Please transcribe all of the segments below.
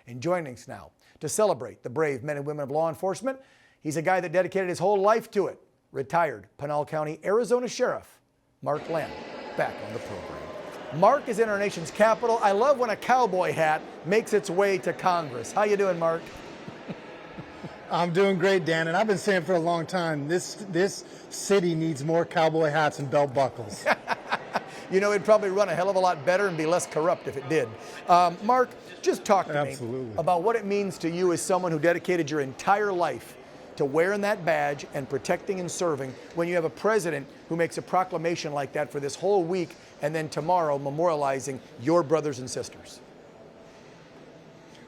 And joining us now to celebrate the brave men and women of law enforcement, he's a guy that dedicated his whole life to it. Retired Pinal County, Arizona Sheriff Mark Lamb, back on the program. Mark is in our nation's capital. I love when a cowboy hat makes its way to Congress. How you doing, Mark? I'm doing great, Dan, and I've been saying for a long time, this city needs more cowboy hats and belt buckles. You know, it'd probably run a hell of a lot better and be less corrupt if it did. Mark, just talk to me about what it means to you as someone who dedicated your entire life to wearing that badge and protecting and serving when you have a president who makes a proclamation like that for this whole week and then tomorrow memorializing your brothers and sisters.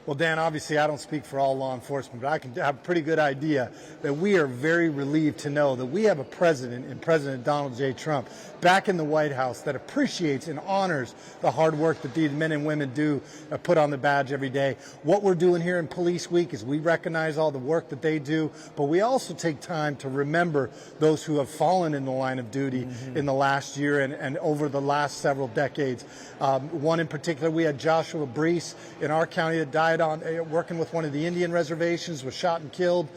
Well, Dan, obviously I don't speak for all law enforcement, but I can have a pretty good idea that we are very relieved to know that we have a president in President Donald J. Trump back in the White House that appreciates and honors the hard work that these men and women do put on the badge every day. What we're doing here in Police Week is we recognize all the work that they do, but we also take time to remember those who have fallen in the line of duty in the last year and over the last several decades. One in particular, we had Joshua Brees in our county that died on working with one of the Indian reservations, was shot and killed.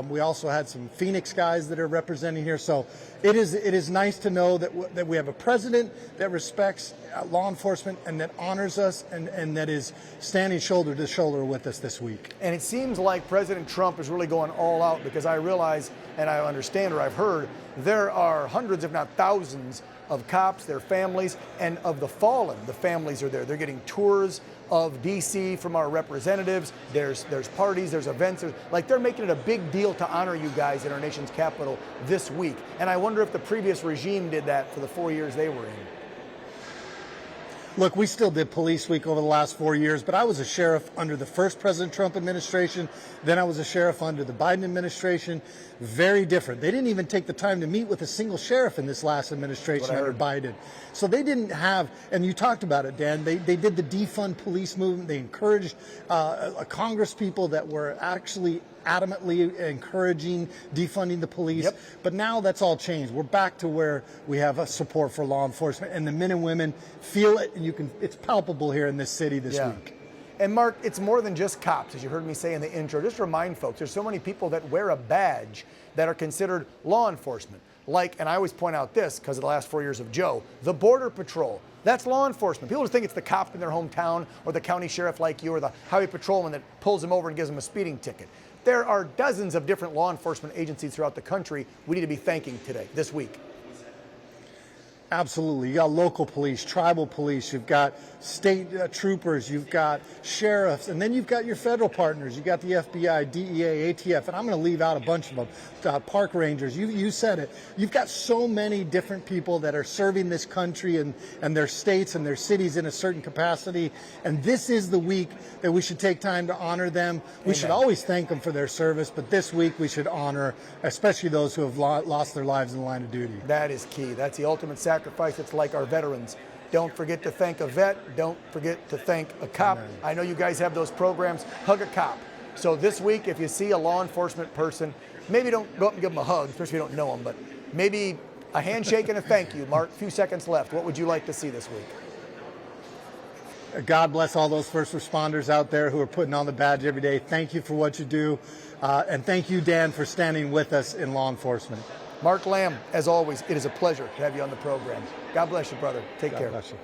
We also had some Phoenix guys that are representing here. So it is nice to know that we have a president that respects law enforcement and that honors us and that is standing shoulder to shoulder with us this week. And it seems like President Trump is really going all out, because I realize and I understand, or I've heard, there are hundreds if not thousands of cops, their families, and of the fallen. The families are there. They're getting tours of D.C. from our representatives. There's parties, there's events. They're making it a big deal to honor you guys in our nation's capital this week. And I wonder if the previous regime did that for the 4 years they were in. Look, we still did Police Week over the last 4 years, but I was a sheriff under the first President Trump administration. Then I was a sheriff under the Biden administration. Very different. They didn't even take the time to meet with a single sheriff in this last administration under Biden. So they didn't have, and you talked about it, Dan, they did the defund police movement. They encouraged Congress people that were actually adamantly encouraging defunding the police. But now that's all changed. We're back to where we have a support for law enforcement, and the men and women feel it, and it's palpable here in this city this week. And Mark, it's more than just cops, as you heard me say in the intro. Just remind folks, there's so many people that wear a badge that are considered law enforcement. Like, and I always point out this because of the last 4 years of Joe, the Border Patrol. That's law enforcement. People just think it's the cop in their hometown or the county sheriff like you or the highway patrolman that pulls them over and gives them a speeding ticket. There are dozens of different law enforcement agencies throughout the country we need to be thanking today, this week. Absolutely. You got local police, tribal police, you've got state troopers, you've got sheriffs, and then you've got your federal partners. You've got the FBI, DEA, ATF, and I'm going to leave out a bunch of them. Park rangers, you said it. You've got so many different people that are serving this country and their states and their cities in a certain capacity, and this is the week that we should take time to honor them. We should always thank them for their service, but this week we should honor especially those who have lost their lives in the line of duty. That is key. That's the ultimate sacrifice. It's like our veterans. Don't forget to thank a vet. Don't forget to thank a cop. Amen. I know you guys have those programs. Hug a cop. So this week, if you see a law enforcement person, maybe don't go up and give them a hug, especially if you don't know them, but maybe a handshake and a thank you. Mark, a few seconds left. What would you like to see this week? God bless all those first responders out there who are putting on the badge every day. Thank you for what you do. And thank you, Dan, for standing with us in law enforcement. Mark Lamb, as always, it is a pleasure to have you on the program. God bless you, brother. Take care. God bless you.